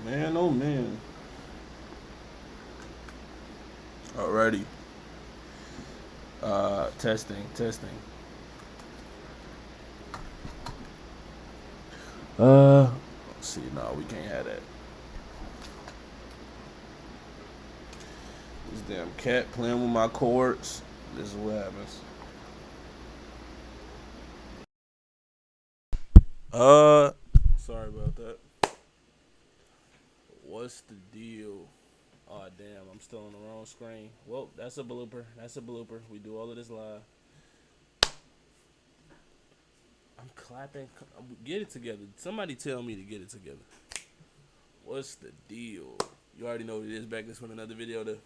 Man, oh man. Alrighty. Testing. Let's see. No, we can't have that. This damn cat playing with my cords. This is what happens. Uh, Sorry about that. What's the deal? Oh damn, I'm still on the wrong screen. Well, that's a blooper. That's a blooper. We do all of this live. I'm clapping. Get it together. Somebody tell me to get it together. What's the deal? You already know what it is. Back this with another video to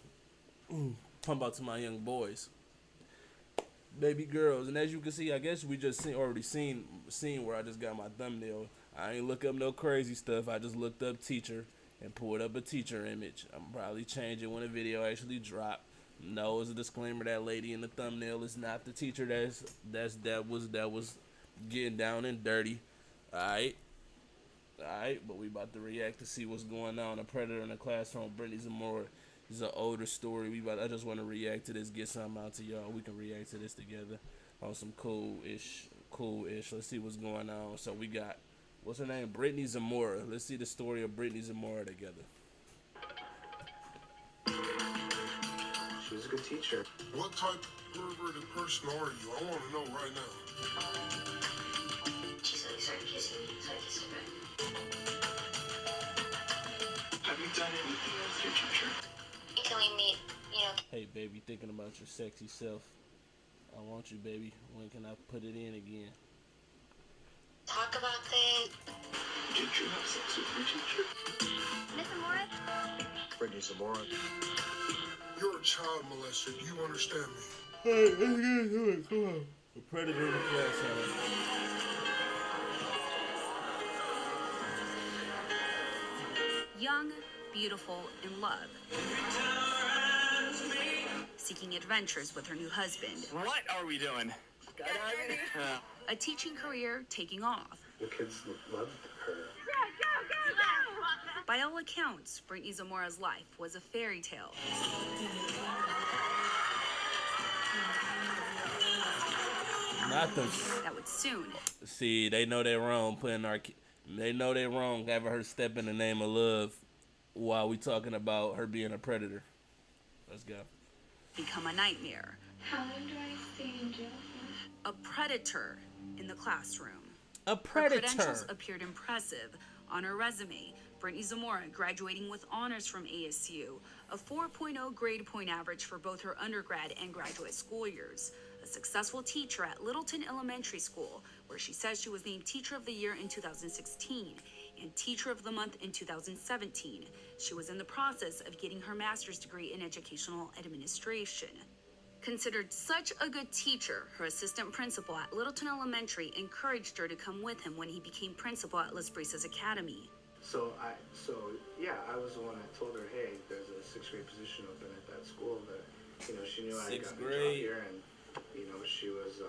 pump out to my young boys, baby girls, and as you can see, I guess we just already seen where I just got my thumbnail. I ain't look up no crazy stuff. I just looked up teacher and pulled up a teacher image. I'm probably change it when the video actually drop. No, as a disclaimer, that lady in the thumbnail is not the teacher that was getting down and dirty. Alright, but we about to react to see what's going on. A predator in the classroom. Brittany Zamora. This is an older story. I just want to react to this, get something out to y'all. We can react to this together on some cool-ish. Let's see what's going on. So we got, what's her name? Brittany Zamora. Let's see the story of Brittany Zamora together. She was a good teacher. What type of perverted person are you? I want to know right now. She started kissing me, so I kissed her back. Have you done anything with your teacher? Can we meet, Hey, baby, thinking about your sexy self. I want you, baby. When can I put it in again? talk about things? Did you have sex with your teacher? Miss Amora? Brittany Zamora. You're a child molester. Do you understand me? Hey, come on. The predator in the classroom. Young, beautiful, in love. Seeking adventures with her new husband. What are we doing? Skydiving? A teaching career taking off. The kids loved her. By all accounts, Brittany Zamora's life was a fairy tale. Not the. That would soon. See, they know they're wrong putting our. They know they're wrong having her step in the name of love while we talking about her being a predator. Let's go. Become a nightmare. How long do I stay in jail for? A predator in the classroom. A Her predator. credentials appeared impressive. On her resume, Brittany Zamora graduating with honors from ASU, a 4.0 grade point average for both her undergrad and graduate school years, a successful teacher at Littleton Elementary School, where she says she was named Teacher of the Year in 2016 and Teacher of the Month in 2017. She was in the process of getting her master's degree in educational administration. Considered such a good teacher, her assistant principal at Littleton Elementary encouraged her to come with him when he became principal at Las Brisas Academy. So I was the one that told her, hey, there's a 6th grade position open at that school that, she knew I Sixth got my grade. job here, and she was.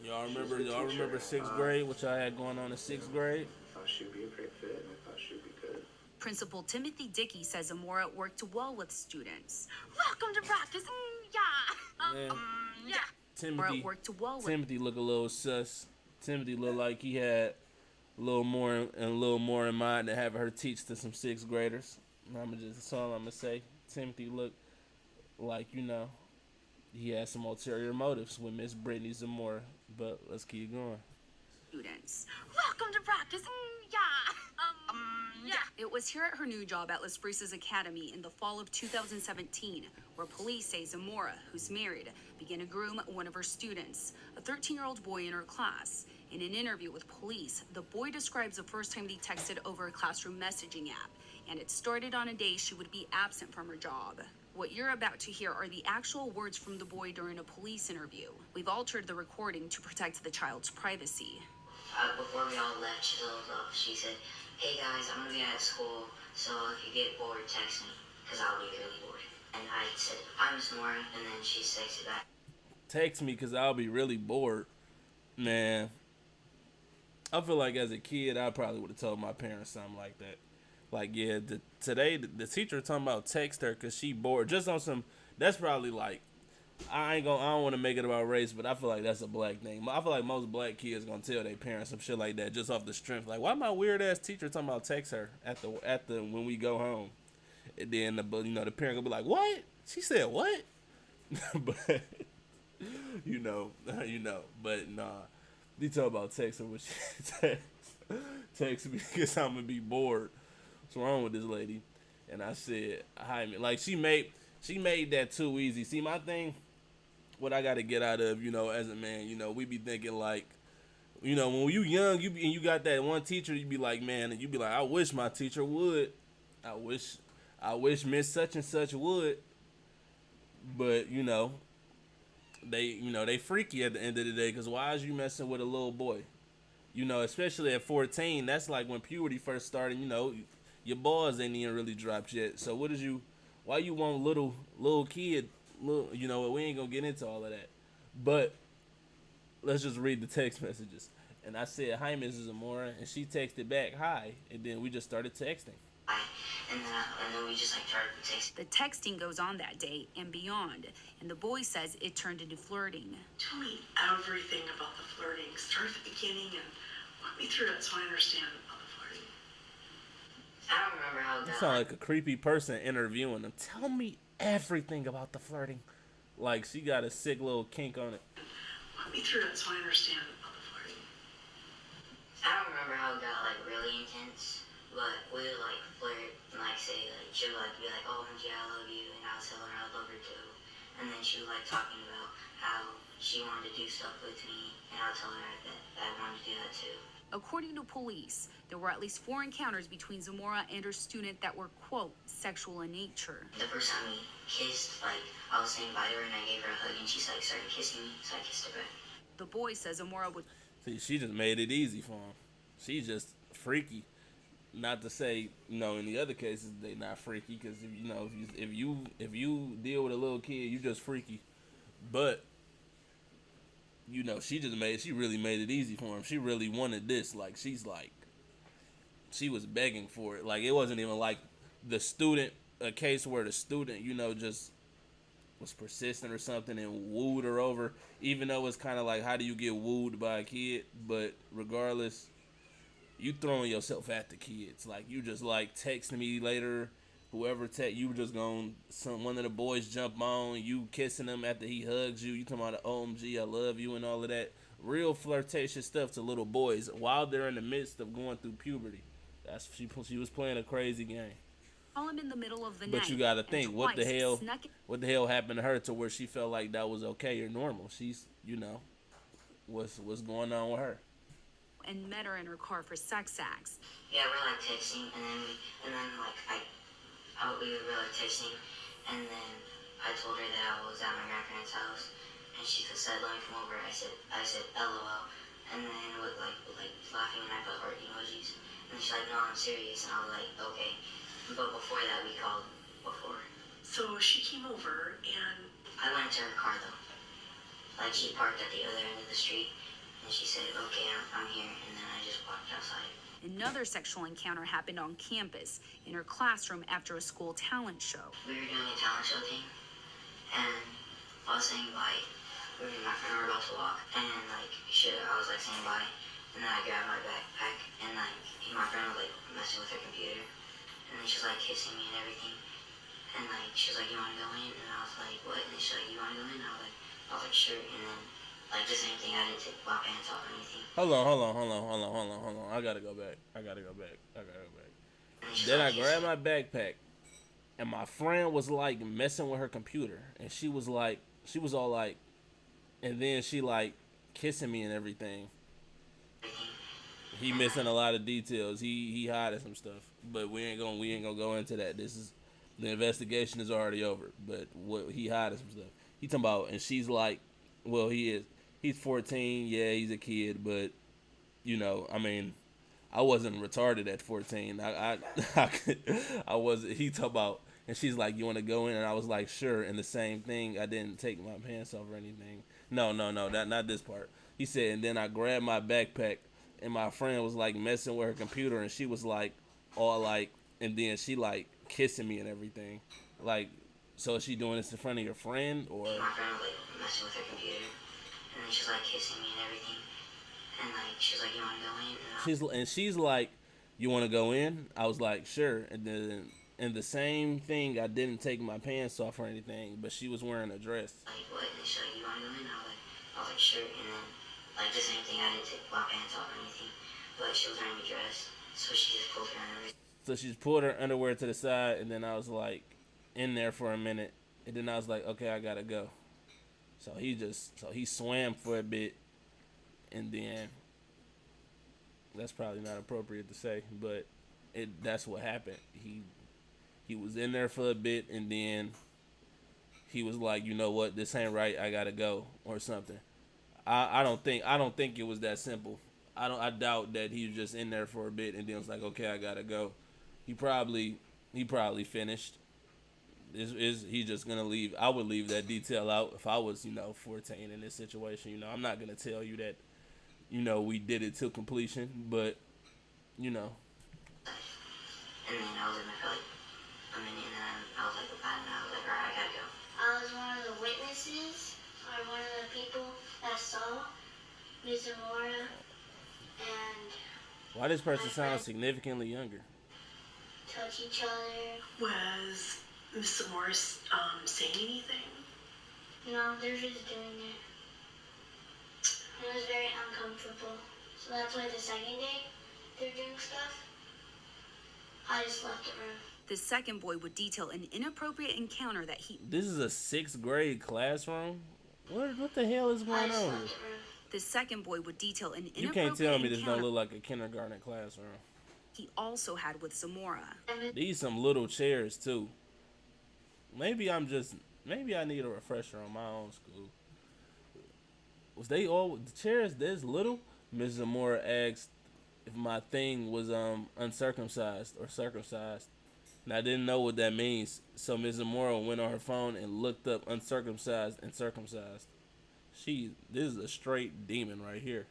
Y'all she was remember? a good Y'all teacher. remember sixth grade, which I had going on in sixth grade. I thought she'd be a great fit, and I thought she'd be good. Principal Timothy Dickey says Zamora worked well with students. Welcome to practice. Man, Zamora Timothy. worked well with Timothy look a little sus. Timothy look like he had a little more in mind than having her teach to some sixth graders. That's all I'm gonna say. Timothy look like he had some ulterior motives with Miss Brittany Zamora. But let's keep going. students. Welcome to practice. It was here at her new job at Las Brisas Academy in the fall of 2017, where police say Zamora, who's married, began to groom one of her students, a 13-year-old boy in her class. In an interview with police, the boy describes the first time they texted over a classroom messaging app, and it started on a day she would be absent from her job. What you're about to hear are the actual words from the boy during a police interview. We've altered the recording to protect the child's privacy. Before we all left, she said, hey guys, I'm gonna be at school, so if you get bored, text me, because I'll be really bored. And I said, hi, Miss Moore, and then she texted back. Text me because I'll be really bored. Man, I feel like as a kid, I probably would have told my parents something like that. Like, yeah, today the teacher talking about text her because she bored. Just on some, that's probably like, I don't want to make it about race, but I feel like that's a black thing. I feel like most black kids gonna tell their parents some shit like that just off the strength. Like, why my weird ass teacher talking about text her at the when we go home, and then the parent gonna be like, what? She said what? But you know, but nah. They talk about text her when she text me because I'm gonna be bored. What's wrong with this lady? And I said, hi, man. Like she made that too easy. See, my thing, what I got to get out of, as a man, we be thinking like, when you young, and you got that one teacher, you be like, man, and you be like, I wish my teacher would. I wish Miss such and such would. But, they freaky at the end of the day, because why is you messing with a little boy? Especially at 14, that's like when puberty first started, your balls ain't even really dropped yet. So why you want little kid, we ain't gonna get into all of that. But let's just read the text messages. And I said, hi, Mrs. Zamora, and she texted back, hi, and then we just started texting. And then we just started texting. The texting goes on that day and beyond, and the boy says it turned into flirting. Tell me everything about the flirting. Start at the beginning and walk me through it so I understand about the flirting. I don't remember how it You got. sound like a creepy person interviewing them. Tell me everything about the flirting. Like she got a sick little kink on it. Walk me through it so I understand about the flirting. I don't remember how it got really intense, but we would flirt and say she would be like, oh MJ, I love you, and I would tell her I love her too. And then she would talking about how she wanted to do stuff with me, and I would tell her that I wanted to do that too. According to police, there were at least 4 encounters between Zamora and her student that were, quote, sexual in nature. The first time we kissed, I was saying bye to her and I gave her a hug and she started kissing me, so I kissed her back. The boy says Zamora would See, she just made it easy for him. She's just freaky. Not to say, in the other cases they not freaky, because if you deal with a little kid, you just freaky. But she really made it easy for him. She really wanted this. She was begging for it. It wasn't even like a case where the student, just was persistent or something and wooed her over. Even though it's kind of like, how do you get wooed by a kid? But regardless, you throwing yourself at the kids. You just texting me later. Whoever you just one of the boys jump on, you kissing him after he hugs you. You talking about OMG, I love you and all of that. Real flirtatious stuff to little boys while they're in the midst of going through puberty. She was playing a crazy game. call him in the middle of the night. But you gotta think, what the twice hell happened to her to where she felt like that was okay or normal? She's, what's going on with her? And met her in her car for sex acts. Yeah, we're texting, and then we were texting, and then I told her that I was at my grandparents' house, and she said, "Let me come over." I said, "LOL," and then with laughing, and I put heart emojis, and she's like, "No, I'm serious," and I was like, "Okay," but before that, we called before. So she came over, and I went to her car though. She parked at the other end of the street, and she said, "Okay, I'm here," and then I just walked outside. Another sexual encounter happened on campus in her classroom after a school talent show. We were doing a talent show thing, and I was saying bye. Me and my friend were about to walk, and I was saying bye, and then I grabbed my backpack, and my friend was messing with her computer, and then she was kissing me and everything, and she was like, "You want to go in?" And I was like, "What?" And she's like, "You want to go in?" And I was like, "Sure," and then the same thing, I didn't take my pants off or anything. Hold on. I gotta go back. Then I grabbed my backpack, and my friend was messing with her computer, and she was all and then she kissing me and everything. He missing a lot of details. He hiding some stuff, but we ain't gonna go into that. The investigation is already over, but he hiding some stuff. He talking about, and she's well, he's 14, yeah, he's a kid, but I wasn't retarded at 14. I wasn't. He talk about, and she's like, "You want to go in?" And I was like, "Sure." And the same thing, I didn't take my pants off or anything. No, that not this part. He said, and then I grabbed my backpack, and my friend was messing with her computer, and she was all and then she like kissing me and everything. Like, so is she doing this in front of your friend or? My friend was like messing with her computer, and then she's like kissing me and everything, and like she was like, "You want to go in?" She's like, "You want to go in?" I was like, "Sure." And then the same thing, I didn't take my pants off or anything, but she was wearing a dress. Like what? And she's like, "You want to go in?" I was like, "Sure." And then like the same thing, I didn't take my pants off or anything, but she was wearing a dress, so she just pulled her underwear. So she pulled her underwear to the side, and then I was like in there for a minute, and then I was like, okay, I gotta go. So he swam for a bit, and then that's probably not appropriate to say, but that's what happened. He was in there for a bit, and then he was like, you know what, this ain't right, I gotta go or something. I don't think it was that simple. I doubt that he was just in there for a bit and then was like, okay, I gotta go. He probably finished. He just gonna leave? I would leave that detail out if I was 14 in this situation. I'm not gonna tell you that we did it to completion, but And then I was in there for like a minute, and then I was like, goodbye, and I was like, alright, I gotta go. I was one of the witnesses, or one of the people that saw Ms. Zamora, and why this person sounds significantly younger? touch each other. Was Miss Morris saying anything? No, they're just doing it. It was very uncomfortable. So that's why the second day they're doing stuff, I just left the room. The second boy would detail an inappropriate encounter that he. This is a 6th grade classroom. What the hell is I going just on left here? the room. The second boy would detail an You inappropriate can't tell me this encounter don't look like a kindergarten classroom. he also had with Zamora. These some little chairs too. Maybe I need a refresher on my own school. Was they all the chairs this little? Ms. Zamora asked if my thing was uncircumcised or circumcised. And I didn't know what that means. So Ms. Zamora went on her phone and looked up uncircumcised and circumcised. This is a straight demon right here.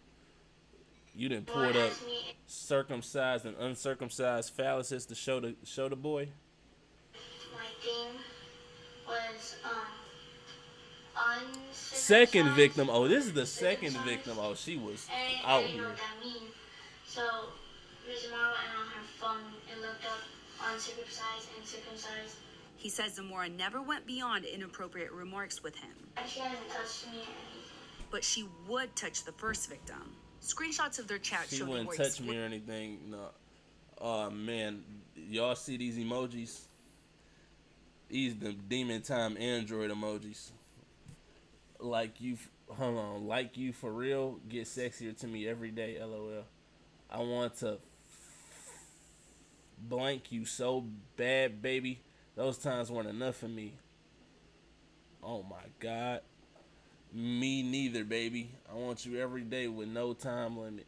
You didn't pull it up Asked me circumcised and uncircumcised phalluses to show the boy. my thing was uncircumcised. Second victim. Oh, this is the second circumcised. victim. Oh, she was I out didn't know here. what that means. So Ms. Zamora went on her phone and looked up uncircumcised and circumcised. He says Zamora never went beyond inappropriate remarks with him, And she hasn't touched me or anything. but she would touch the first victim. Screenshots of their chat She show wouldn't more touch me or anything. No. Oh man, y'all see these emojis? These the demon time Android emojis. Like you for real. Get sexier to me every day. LOL. I want to blank you so bad, baby. Those times weren't enough for me. Oh my God. Me neither, baby. I want you every day with no time limit.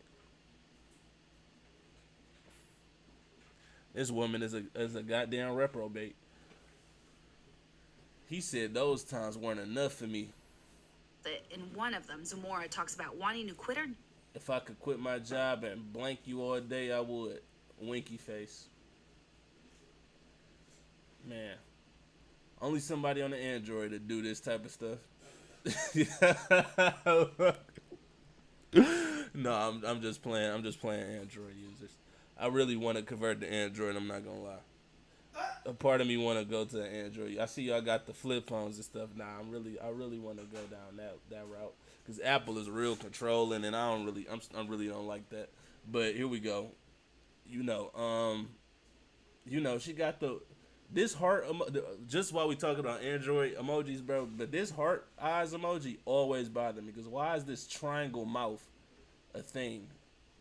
This woman is a goddamn reprobate. He said those times weren't enough for me. In one of them, Zamora talks about wanting to quit her If I could quit my job and blank you all day, I would. Winky face. Man. Only somebody on the Android to do this type of stuff. No, I'm just playing. I'm just playing Android users. I really want to convert to Android. I'm not gonna lie. A part of me want to go to Android. I see y'all got the flip phones and stuff. Nah, I really want to go down that route because Apple is real controlling, and I really don't like that. But here we go. She got this heart just while we talking about Android emojis, bro. But this heart eyes emoji always bother me because why is this triangle mouth a thing?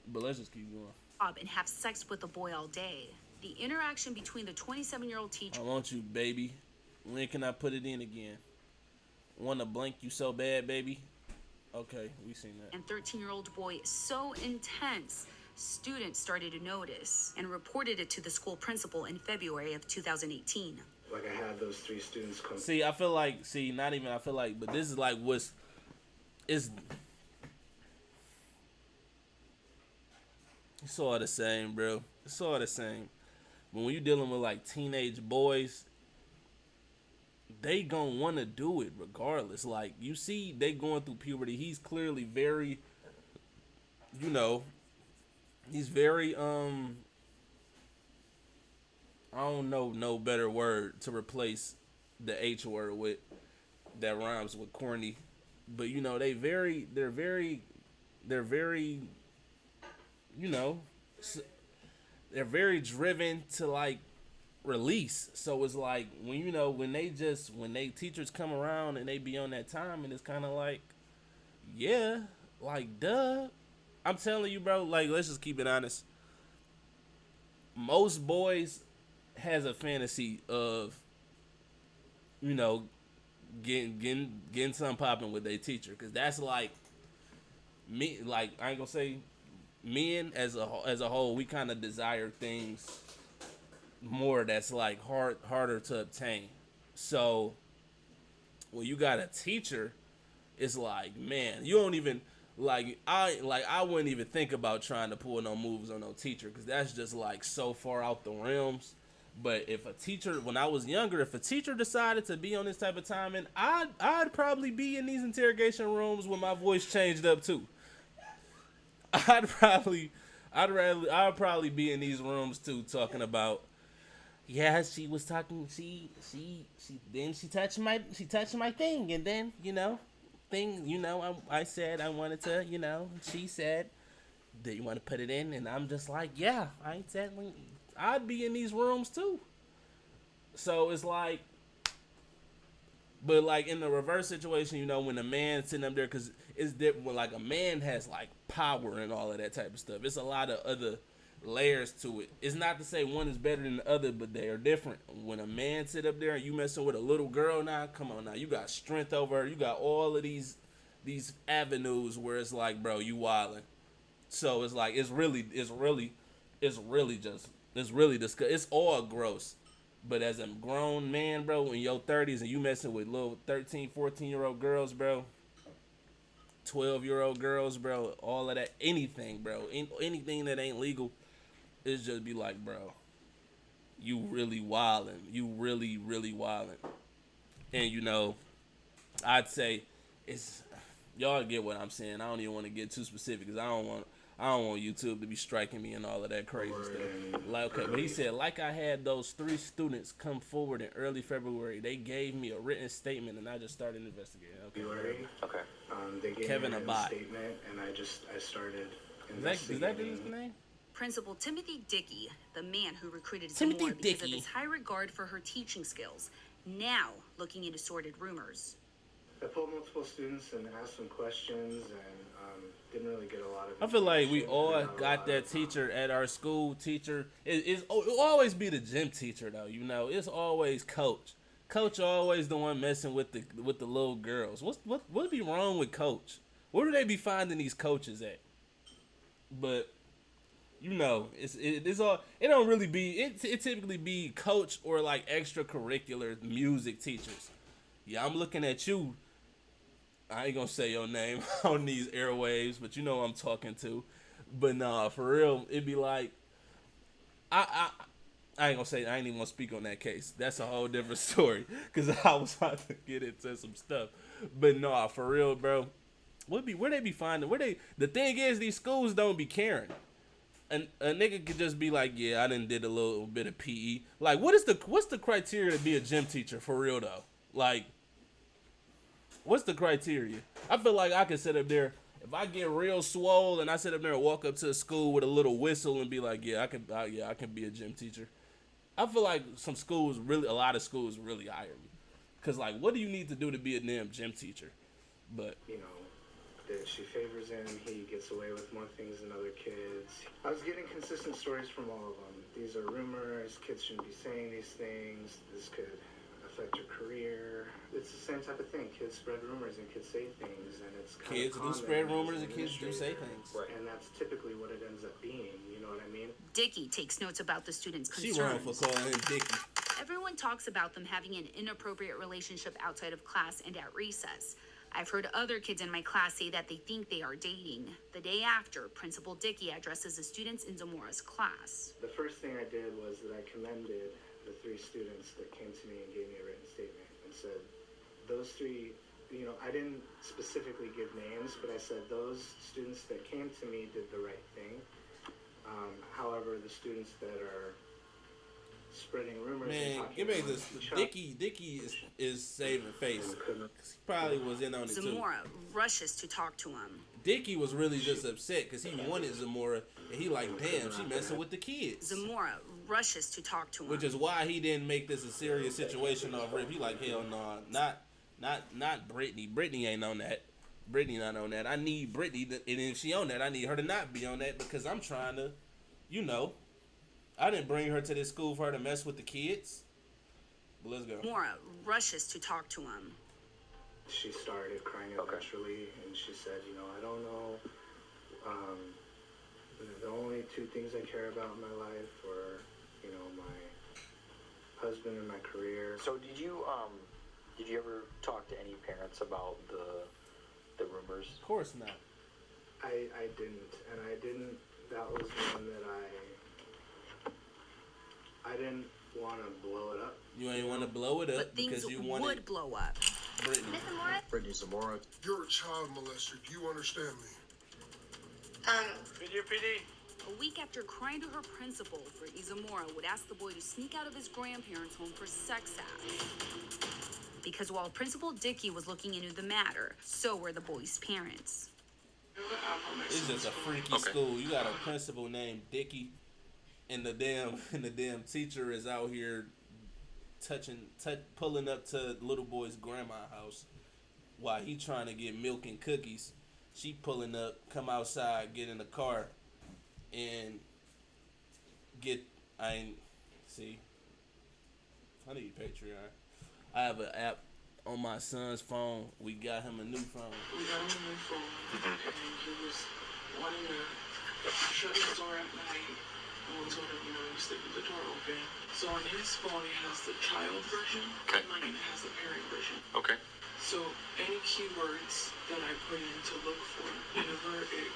But let's just keep going. and have sex with the boy all day. The interaction between the 27-year-old teacher I want you, baby. When can I put it in again? Want to blank you so bad, baby? Okay, we seen that. and 13-year-old boy so intense, students started to notice and reported it to the school principal in February of 2018. Like I had those 3 students come. See, I feel like, but this is like it's all the same, bro. It's all the same. But when you're dealing with like teenage boys, they gonna want to do it regardless. Like, you see, they going through puberty. He's clearly very, you know, he's very I don't know no better word to replace the H word with that rhymes with corny. But you know, they're very, you know, they're very driven to like release. So it's like when, you know, when they teachers come around and they be on that time, and it's kind of like, yeah, like, duh. I'm telling you, bro, like, let's just keep it honest. Most boys has a fantasy of, you know, getting something popping with their teacher, because that's like me. Like, I ain't gonna say men as a whole, we kind of desire things more that's like harder to obtain. So when you got a teacher, it's like, man, you don't even I wouldn't even think about trying to pull no moves on no teacher, because that's just like so far out the realms. But if a teacher, when I was younger, if a teacher decided to be on this type of timing, I'd probably be in these interrogation rooms with my voice changed up too. I'd probably be in these rooms too, talking about, yeah, she was talking, she touched my thing, and then, you know, I said I wanted to, you know, she said, do you want to put it in? And I'm just like, yeah, I'd be in these rooms too. So it's like, but like in the reverse situation, you know, when a man sitting up there, because it's different. When like a man has like power and all of that type of stuff, it's a lot of other layers to it. It's not to say one is better than the other, but they are different. When a man sit up there and you messing with a little girl, now, come on now, you got strength over her. You got all of these avenues where it's like, bro, you wildin'. So it's like, it's really disgusting. It's all gross. But as a grown man, bro, in your 30s and you messing with little 13, 14-year-old girls, bro, 12-year-old girls, bro, all of that, anything, bro, anything that ain't legal, it's just be like, bro, you really wildin'. You really, really wildin'. And, you know, I'd say it's, y'all get what I'm saying. I don't even want to get too specific, because I don't want YouTube to be striking me and all of that crazy stuff. Like, okay, but he said, like, I had those 3 students come forward in early February. They gave me a written statement, and I just started investigating. Okay. They gave Kevin me a written Abad. statement, and I started Is that his name? Principal Timothy Dickey, the man who recruited Timothy Zamora because of Dickey. his high regard for her teaching skills, now looking into sordid rumors. I pulled multiple students and asked them questions, and didn't really get a lot of. I feel like we information. all Not a got lot that of, teacher at our school. Teacher it'll always be the gym teacher, though. You know, it's always coach. Coach always the one messing with the little girls. What be wrong with coach? Where do they be finding these coaches at? But you know, it don't really be it typically be coach or like extracurricular music teachers. Yeah, I'm looking at you. I ain't gonna say your name on these airwaves, but you know who I'm talking to. But nah, for real, it'd be like, I ain't gonna say, I ain't even gonna speak on that case. That's a whole different story, because I was about to get into some stuff. But nah, for real, bro, where they be finding, the thing is, these schools don't be caring. And a nigga could just be like, yeah, I done did a little bit of PE. Like, what's the criteria to be a gym teacher, for real though? Like, what's the criteria? I feel like I could sit up there, if I get real swole and I sit up there and walk up to a school with a little whistle and be like, yeah, I can be a gym teacher. I feel like a lot of schools really hire me. Cause like, what do you need to do to be a damn gym teacher? But You know, that she favors him, he gets away with more things than other kids. I was getting consistent stories from all of them. These are rumors, kids shouldn't be saying these things, this could affect your career. It's the same type of thing. Kids spread rumors and kids say things, and it's kind kids of do common spread as rumors an and kids do say administrator. things. Right. And that's typically what it ends up being, you know what I mean? Dickey takes notes about the students' She concerns. wrong for calling him Dickie. Everyone talks about them having an inappropriate relationship outside of class and at recess. I've heard other kids in my class say that they think they are dating. The day after, Principal Dickey addresses the students in Zamora's class. The first thing I did was that I commended the 3 students that came to me and gave me a written statement and said, those 3, you know, I didn't specifically give names, but I said those students that came to me did the right thing. However, the students that are spreading rumors. Man, and give me this. Chuck, Dicky is saving face. 'Cause he probably was in on it too. Zamora rushes to talk to him. Dicky was really just upset because he wanted Zamora, and he like, damn, she messing with the kids. Zamora rushes to talk to him. Which is why he didn't make this a serious situation off rip. He like, hell no, not Brittany. Brittany ain't on that. Brittany not on that. I need Brittany, and if she on that, I need her to not be on that because I'm trying to, you know, I didn't bring her to this school for her to mess with the kids. But let's go. Zamora rushes to talk to him. she started crying eventually, and she said, you know, I don't know. The only 2 things I care about in my life are, you know, my husband and my career. So did you ever talk to any parents about the rumors? Of course not. I didn't, and I didn't. That was one that I didn't want to blow it up. You ain't want to blow it up But things because you would wanted blow up. Brittany. Brittany Zamora. You're a child molester. Do you understand me? A week after crying to her principal, Brittany Zamora would ask the boy to sneak out of his grandparents' home for sex acts. Because while Principal Dickey was looking into the matter, so were the boy's parents. It's just a freaky school. You got a principal named Dickey, and the damn teacher is out here pulling up to little boy's grandma's house while he trying to get milk and cookies. She pulling up, come outside, get in the car, and I need Patreon. I have an app on my son's phone. We got him a new phone. We got him a new phone, and he was wanting to shut his door at night. And we told him, you know, you sleep with the door open. So on his phone, it has the child version, and mine has the parent version. Okay. So any keywords that I put in to look for, whenever it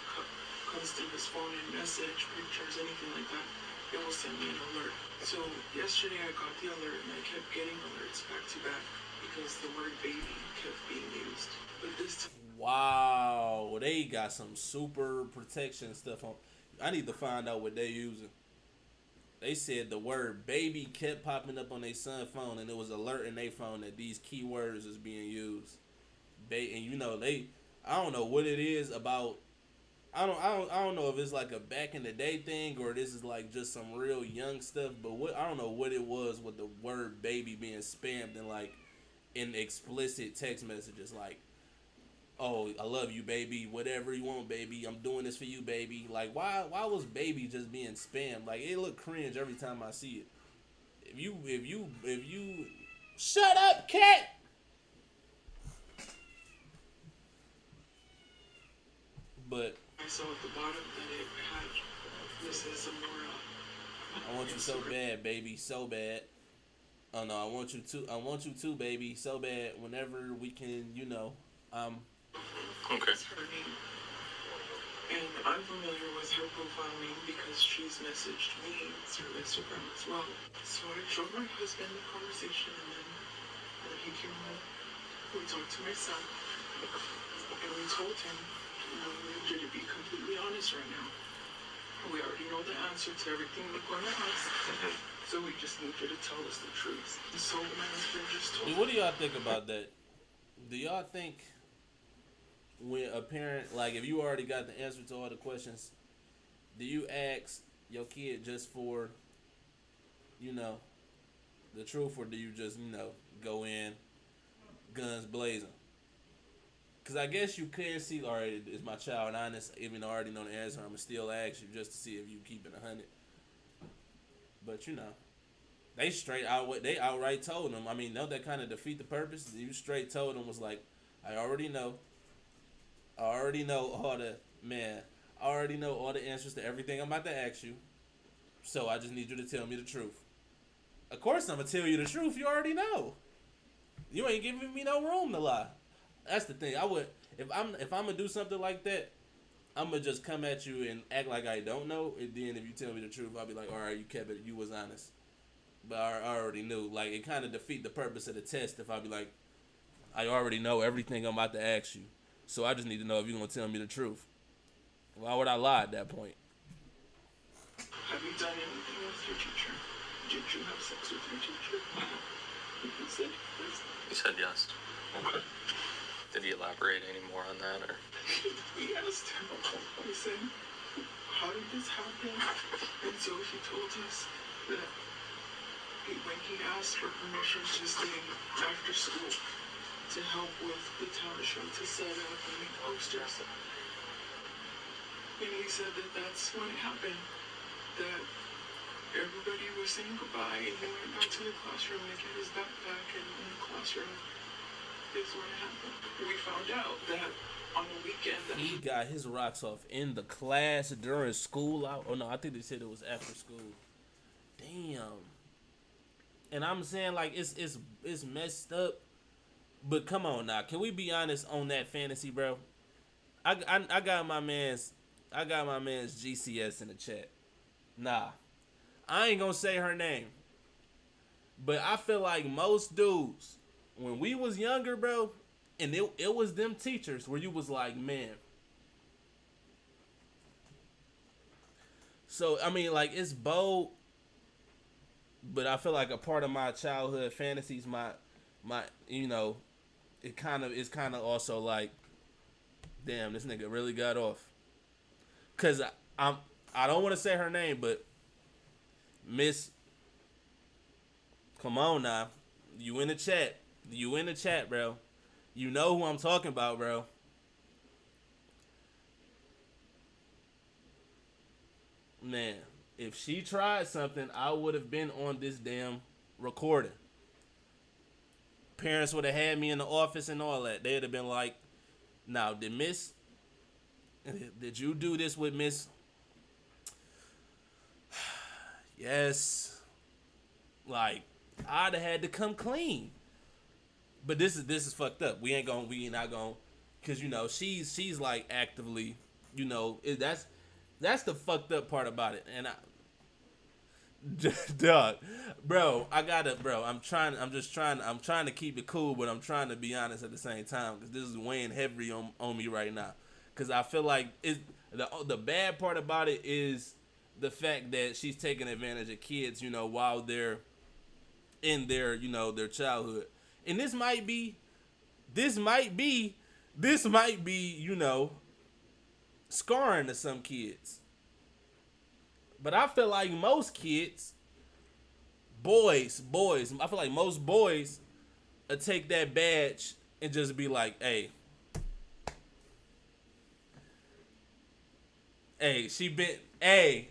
comes through his phone and message, pictures, anything like that, it will send me an alert. So yesterday I got the alert, and I kept getting alerts back to back because the word baby kept being used. But this time, Wow, they got some super protection stuff on. I need to find out what they using. They said the word baby kept popping up on their son's phone, and it was alerting their phone that these keywords is being used. And you know, I don't know what it is about. I don't know if it's like a back in the day thing or this is like just some real young stuff. But I don't know what it was with the word baby being spammed in explicit text messages like, oh, I love you, baby. Whatever you want, baby. I'm doing this for you, baby. Like, why was baby just being spammed? Like, it look cringe every time I see it. If you shut up, cat. But I saw at the bottom that it had Mrs. Zamora. I want you so bad, baby, so bad. Oh no, I want you too, baby, so bad. Whenever we can, you know, Okay. That's her name. And I'm familiar with her profile name because she's messaged me through Instagram as well. So I showed my husband the conversation, and then when he came home, we talked to my son, and we told him, you know, we need you to be completely honest right now. We already know the answer to everything we're going to ask, so we just need you to tell us the truth. So my husband just told me. what do y'all think about that? Do y'all think when a parent, like if you already got the answer to all the questions, do you ask your kid just for, you know, the truth, or do you just, you know, go in guns blazing? Because I guess you can see, all right, is my child honest? Even though I already know the answer, I'm going to still ask you just to see if you keep it 100. But, you know, they outright told them. I mean, don't that kind of defeat the purpose? You straight told them, was like, I already know all the answers to everything I'm about to ask you. So I just need you to tell me the truth. Of course I'm going to tell you the truth. You already know. You ain't giving me no room to lie. That's the thing. If I'm gonna do something like that, I'm gonna just come at you and act like I don't know, and then if you tell me the truth, I'll be like, all right, you kept it, you was honest, but I already knew. Like, it kind of defeat the purpose of the test if I be like, I already know everything I'm about to ask you, so I just need to know if you're gonna tell me the truth. Why would I lie at that point? Have you done anything with your teacher? Did you have sex with your teacher? He said yes. He said yes. Okay. Did he elaborate any more on that, or? We asked him. We said, how did this happen? And so he told us that when he asked for permission to stay after school to help with the talent show, to set up and make posters, and he said that that's when it happened, that everybody was saying goodbye, and he went back to the classroom to get his backpack, and in the classroom is when it happened. We found out that on the weekend that He got his rocks off in the class during school out. Oh no, I think they said it was after school. Damn. And I'm saying, like, it's messed up. But come on now, can we be honest on that fantasy, bro? I got my man's GCS in the chat. Nah, I ain't gonna say her name, but I feel like most dudes, when we was younger, bro, and it was them teachers where you was like, man. So I mean, like, it's bold, but I feel like a part of my childhood fantasies, my you know, it's kind of also like, damn, this nigga really got off. Cause I don't want to say her name, but Miss, come on now, you in the chat, bro. You know who I'm talking about, bro. Man, if she tried something, I would have been on this damn recording. Parents would have had me in the office and all that. They'd have been like, now, did you do this with Miss? Yes. Like, I'd have had to come clean. But this is fucked up. We ain't not gonna, cause you know she's like actively, you know, that's the fucked up part about it. And dog, bro, I'm trying to keep it cool, but I'm trying to be honest at the same time, because this is weighing heavy on me right now. Because I feel like the bad part about it is the fact that she's taking advantage of kids, you know, while they're in their, you know, their childhood. And this might be, you know, scarring to some kids. But I feel like most kids, boys, I feel like most boys will take that badge and just be like, hey, she been, we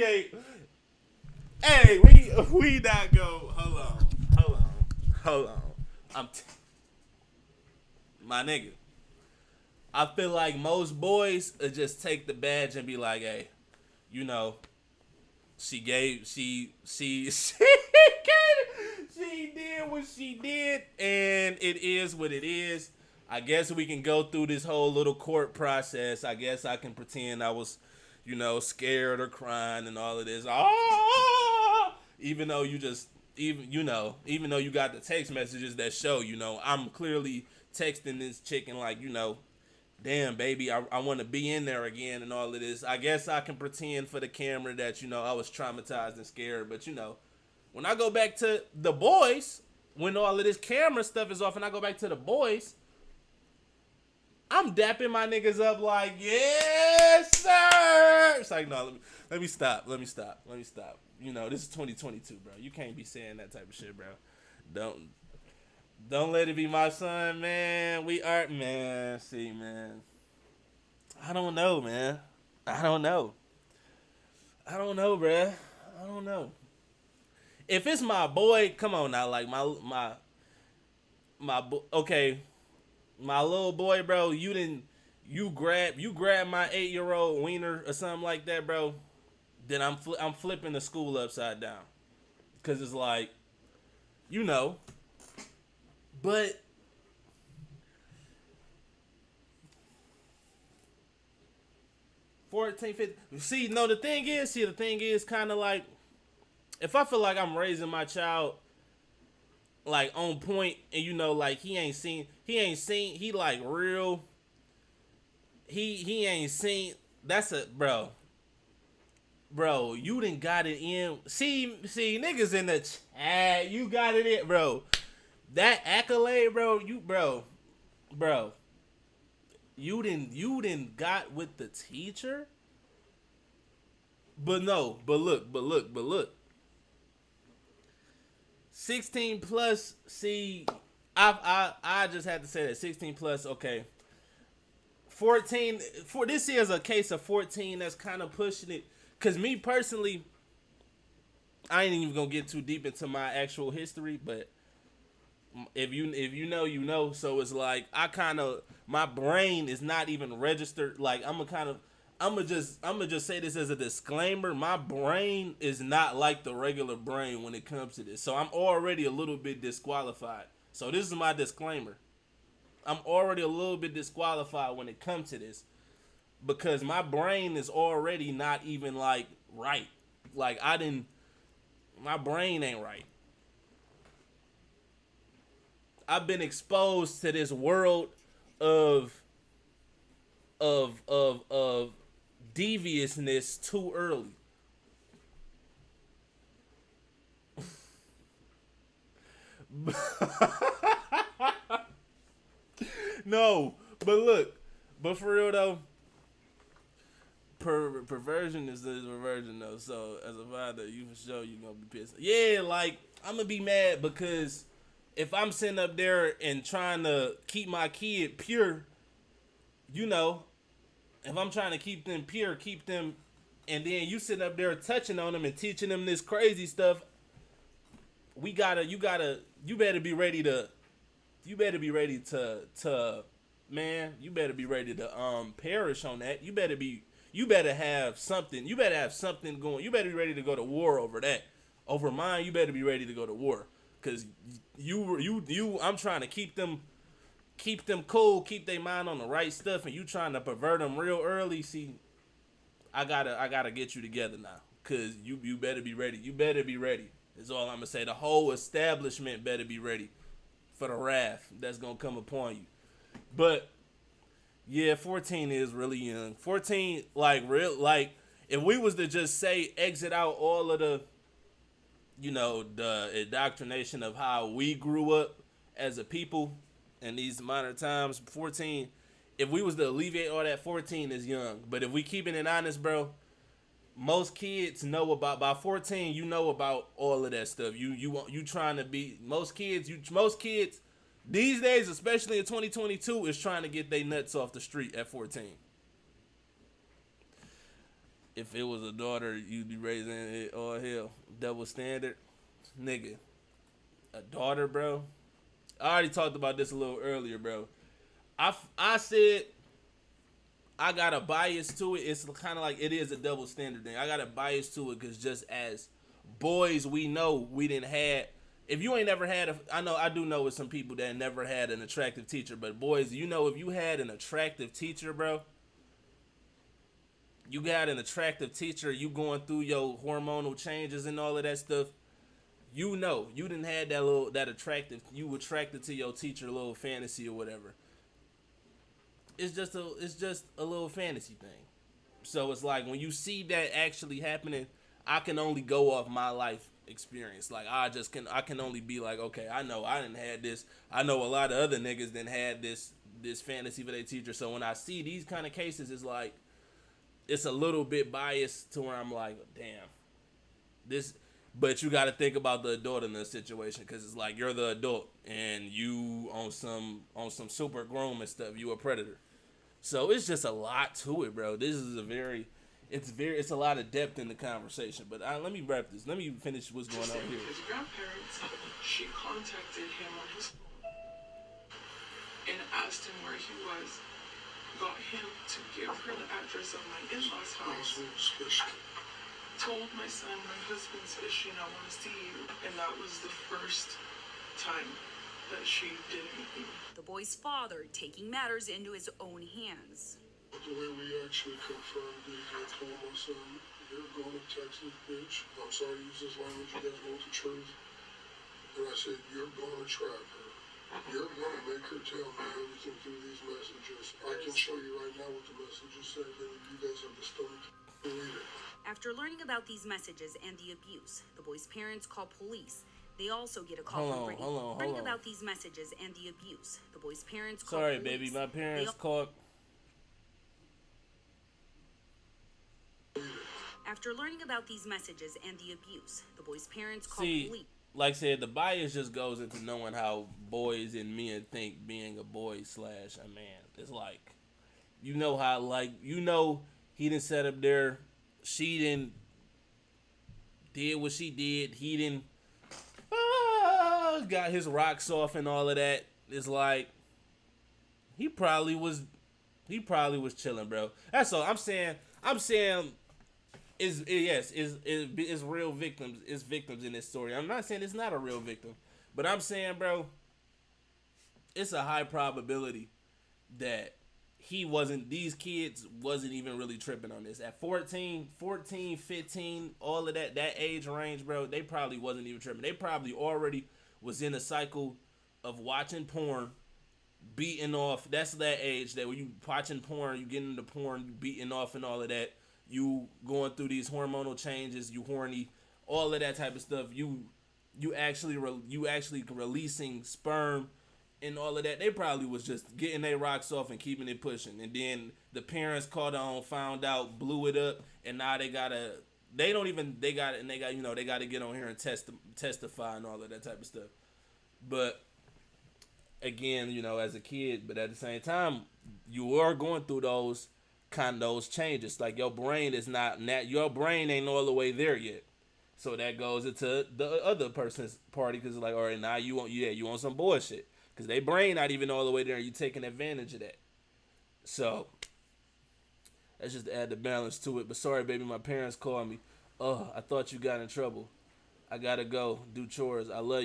ain't, we not go, hold on. My nigga. I feel like most boys will just take the badge and be like, hey, you know, she did what she did, and it is what it is. I guess we can go through this whole little court process. I guess I can pretend I was, you know, scared or crying and all of this. Even though you got the text messages that show, you know, I'm clearly texting this chick and like, you know, damn, baby, I want to be in there again and all of this. I guess I can pretend for the camera that, you know, I was traumatized and scared. But, you know, when I go back to the boys, when all of this camera stuff is off and I go back to the boys, I'm dapping my niggas up like, yes, sir. It's like, no, let me stop. You know, this is 2022, bro. You can't be saying that type of shit, bro. Don't let it be my son, man. See, man. I don't know, man. I don't know, bruh. I don't know. If it's my boy, come on now, like my okay, my little boy, bro. You grab my 8-year-old wiener or something like that, bro. Then I'm flipping the school upside down, cause it's like, you know, But $14, $15. See, no, the thing is kind of like, if I feel like I'm raising my child like on point, and you know, like he ain't seen, he like real, he ain't seen. That's a bro. You done got it in. See, niggas in the chat, you got it in, bro. That accolade, bro. Bro. You didn't got with the teacher. But look. 16 plus. See, I just had to say that 16 plus. Okay. 14. For this is a case of 14 that's kind of pushing it. Cause me personally, I ain't even gonna get too deep into my actual history, but if you know, you know. So it's like my brain is not even registered. Like I'm gonna just say this as a disclaimer. My brain is not like the regular brain when it comes to this. So I'm already a little bit disqualified. So this is my disclaimer. I'm already a little bit disqualified when it comes to this, because my brain is already not even like right. Like my brain ain't right. I've been exposed to this world of deviousness too early. No, but for real though, perversion is reversion though. So as a father, you for sure you gonna be pissed. Yeah, like I'm gonna be mad because if I'm sitting up there and trying to keep my kid pure, you know, if I'm trying to keep them pure, and then you sitting up there touching on them and teaching them this crazy stuff, you better be ready to perish on that. You better have something going. You better be ready to go to war over that. Over mine, you better be ready to go to war. Cause I'm trying to keep them cool, keep their mind on the right stuff, and you trying to pervert them real early. See, I gotta get you together now. Cause you better be ready. You better be ready. Is all I'm gonna say. The whole establishment better be ready for the wrath that's gonna come upon you. But yeah, 14 is really young. 14, like if we was to just say exit out all of the, you know, the indoctrination of how we grew up as a people in these modern times, 14, if we was to alleviate all that, 14 is young. But if we keeping it honest, bro, most kids know about, by 14, you know about all of that stuff. You trying to be, most kids these days, especially in 2022, is trying to get their nuts off the street at 14. If it was a daughter, you'd be raising it all hell. Double standard. Nigga. A daughter, bro. I already talked about this a little earlier, bro. I said I got a bias to it. It's kind of like it is a double standard thing. I got a bias to it because just as boys, we know we didn't have. If you ain't never had I do know with some people that never had an attractive teacher, but boys, you know, if you had an attractive teacher, bro, you got an attractive teacher, you going through your hormonal changes and all of that stuff, you know, you didn't have that attractive, you attracted to your teacher, a little fantasy or whatever. It's just a little fantasy thing. So it's like when you see that actually happening, I can only go off my life experience. Like I can only be like, okay, I know I didn't had this. I know a lot of other niggas didn't had this fantasy for their teacher. So when I see these kind of cases, it's like it's a little bit biased to where I'm like, damn, this. But you got to think about the adult in this situation, because it's like you're the adult and you on some super groom and stuff. You a predator. So it's just a lot to it, bro. This is it's a lot of depth in the conversation. But let me wrap this. Let me finish what's going on here. His grandparents, she contacted him on his phone and asked him where he was. Got him to give her the address of my in-laws' house. Told my son, my husband's fishing, I want to see you. And that was the first time that she didn't. The boy's father taking matters into his own hands. But the way we actually confirmed it, I told my son, you're going to Texas, bitch. I'm sorry to use this language, you guys know the truth. And I said, you're going to trap her. You're going to make her tell me everything through these messages. I can show you right now what the messages say, and if you guys have the stomach to read it. After learning about these messages and the abuse, the boy's parents call police. They also get a call from Brittany. Learning about these messages and the abuse, the boy's parents call police. Sorry, baby, my parents called. After learning about these messages and the abuse, the boy's parents call police. Like I said, the bias just goes into knowing how boys and men think being a boy / a man. It's like, you know how, like, you know, he didn't set up there, she didn't did what she did, he didn't got his rocks off and all of that. It's like, he probably was chilling, bro. That's all I'm saying. Is real victims. It's victims in this story. I'm not saying it's not a real victim, but I'm saying, bro, it's a high probability that these kids wasn't even really tripping on this. At 14, 15, all of that age range, bro, they probably wasn't even tripping. They probably already was in a cycle of watching porn, beating off. That's that age that when you watching porn, you getting into porn, you beating off and all of that. You going through these hormonal changes, you horny, all of that type of stuff. You actually releasing sperm and all of that. They probably was just getting their rocks off and keeping it pushing. And then the parents caught on, found out, blew it up, and now they got to get on here and testify and all of that type of stuff. But again, as a kid, but at the same time, you are going through those changes. Like your brain ain't all the way there yet, so that goes into the other person's party, because like, all right, now you want some bullshit, because they brain not even all the way there, and you taking advantage of that. So that's just to add the balance to it. But sorry, baby, my parents called me. Oh, I thought you got in trouble. I gotta go do chores. I love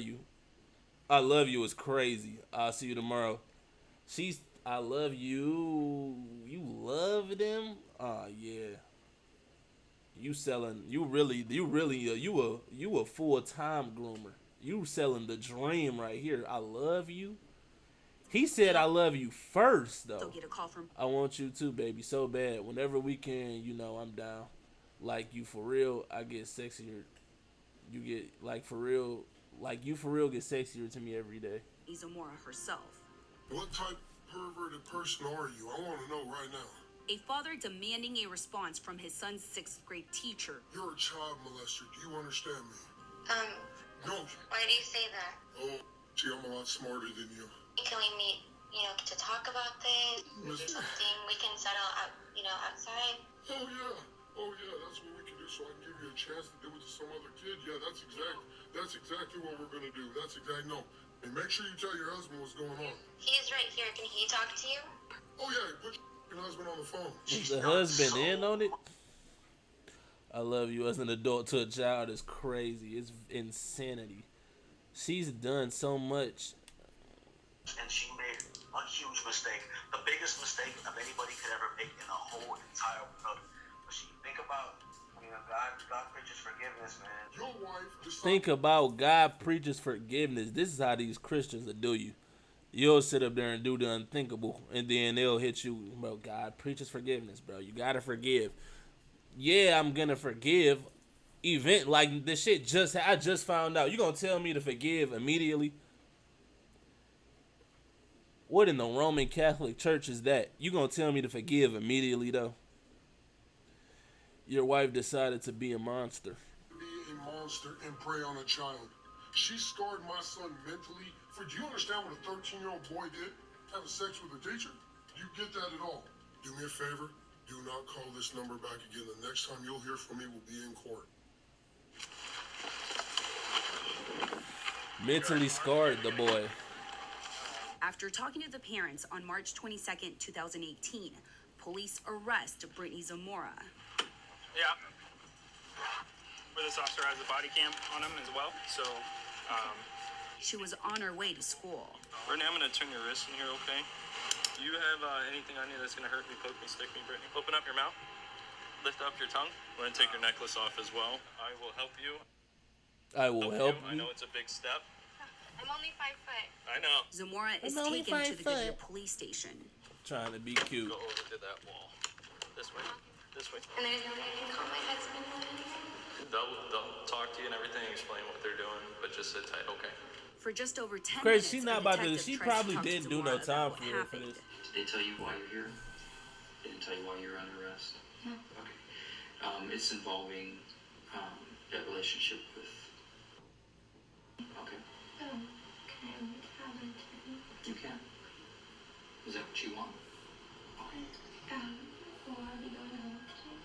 you is crazy. I'll see you tomorrow. I love you. You love them? Oh yeah. You a full-time groomer. You selling the dream right here. I love you. He said I love you first though. Get a call from I want you too, baby, so bad. Whenever we can, I'm down. Like you for real, I get sexier. You get for real get sexier to me every day. Izamora herself. What type perverted person are you? I want to know right now. A father demanding a response from his son's 6th grade teacher. You're a child molester. Do you understand me? No. Why do you say that? Oh, gee, I'm a lot smarter than you. Can we meet, to talk about this? Something we can settle out, outside? Oh yeah, that's what we can do, so I can give you a chance to do it to some other kid. Yeah, that's exactly what we're gonna do. No. And make sure you tell your husband what's going on. He's right here. Can he talk to you? Oh yeah, put your husband on the phone. The husband in on it? I love you as an adult to a child is crazy. It's insanity. She's done so much. And she made a huge mistake. The biggest mistake of anybody could ever make in the whole entire world. But she think about, God preaches forgiveness, man. Your wife think about God preaches forgiveness. This is how these Christians will do you. You'll sit up there and do the unthinkable, and then they'll hit you, bro. God preaches forgiveness, bro. You gotta forgive. Yeah, I'm gonna forgive. Like this shit I just found out. You gonna tell me to forgive immediately? What in the Roman Catholic Church is that? You gonna tell me to forgive immediately though? Your wife decided to be a monster. Be a monster and prey on a child. She scarred my son mentally. Do you understand what a 13-year-old boy did? Having sex with a teacher? Do you get that at all? Do me a favor. Do not call this number back again. The next time you'll hear from me will be in court. Mentally scarred the boy. After talking to the parents on March 22nd, 2018, police arrest Brittany Zamora. Yeah. Where this officer has a body cam on him as well. So she was on her way to school. Brittany, I'm gonna turn your wrist in here, okay? Do you have anything on you that's gonna hurt me, poke me, stick me, Brittany? Open up your mouth. Lift up your tongue. I'm gonna take your necklace off as well. I will help you. I will help I you. know it's a big step. I'm only 5 foot. I know. Zamora is I'm only taken to 5 the Goodyear foot. police station. Trying to be cute. Go over to that wall. This way. This way. And there's nobody I can call my husband or anything. They'll talk to you and everything, explain what they're doing, but just sit tight, okay? For just over 10 Crazy, minutes, she's a not about to. detective She tries to probably talk to didn't do Zamora no time about for what her for happened. this. Did they tell you why you're here? They didn't tell you why you're under arrest? No. Okay. It's involving that relationship with... Okay. Can I have an attorney? You can. Is that what you want? Okay. Will I be going home today?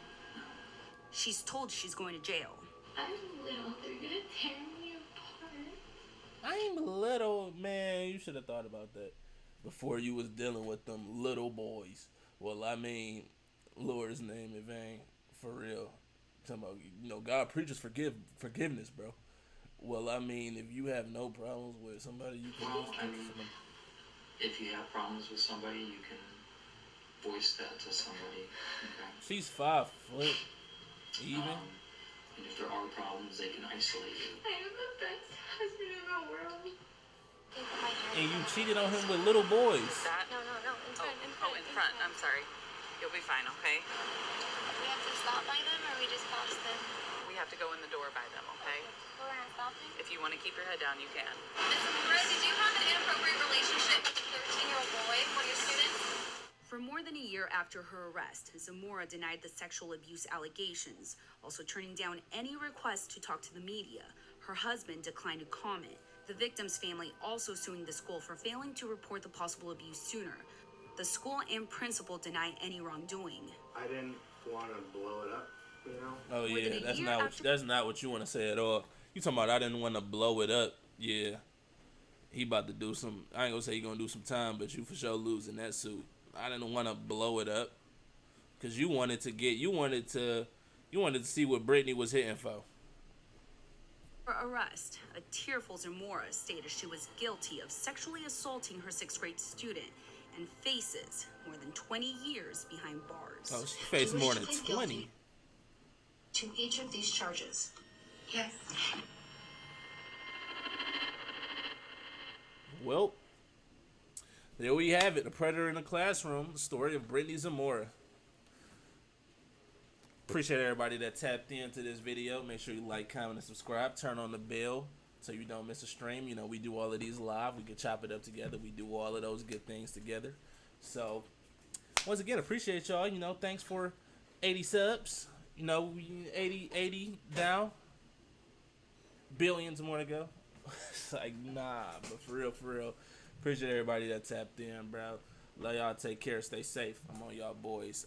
She's told she's going to jail. I'm little. They're gonna tear me apart. I'm little, man. You should have thought about that before you was dealing with them little boys. Well, I mean, Lord's name in vain, for real. Talking about, you know, God preaches forgiveness, bro. Well, I mean, if you have no problems with somebody, you can. Well, I mean, if you have problems with somebody, you can voice that to somebody. Okay. She's 5 foot, even. And if there are problems, they can isolate you. I am the best husband in the world. And you cheated on him with little boys. That? No, in front, In front. I'm sorry. You'll be fine, okay? We have to stop by them or we just pass them? We have to go in the door by them, okay? We're not stopping. If you want to keep your head down, you can. Ms. Zamora, did you have an inappropriate relationship with a 13-year-old boy, one of your students? For more than a year after her arrest, Zamora denied the sexual abuse allegations, also turning down any request to talk to the media. Her husband declined to comment. The victim's family also suing the school for failing to report the possible abuse sooner. The school and principal deny any wrongdoing. I didn't want to blow it up, you know? Oh More than yeah, a that's not what you want to say at all. You talking about I didn't want to blow it up? Yeah, he about to do some. I ain't gonna say he gonna do some time, but you for sure losing that suit. I didn't want to blow it up because you wanted to see what Brittany was hitting for. Her arrest, a tearful Zamora stated she was guilty of sexually assaulting her 6th grade student and faces more than 20 years behind bars. Oh, she faced more than 20. To each of these charges. Yes. Well, there we have it. The Predator in the Classroom, the story of Brittany Zamora. Appreciate everybody that tapped into this video. Make sure you like, comment, and subscribe. Turn on the bell so you don't miss a stream. You know, we do all of these live. We can chop it up together. We do all of those good things together. So, once again, appreciate y'all. You know, thanks for 80 subs. You know, 80 down. Billions more to go. It's like, nah, but for real. Appreciate everybody that tapped in, bro. Love y'all. Take care. Stay safe. I'm on y'all boys.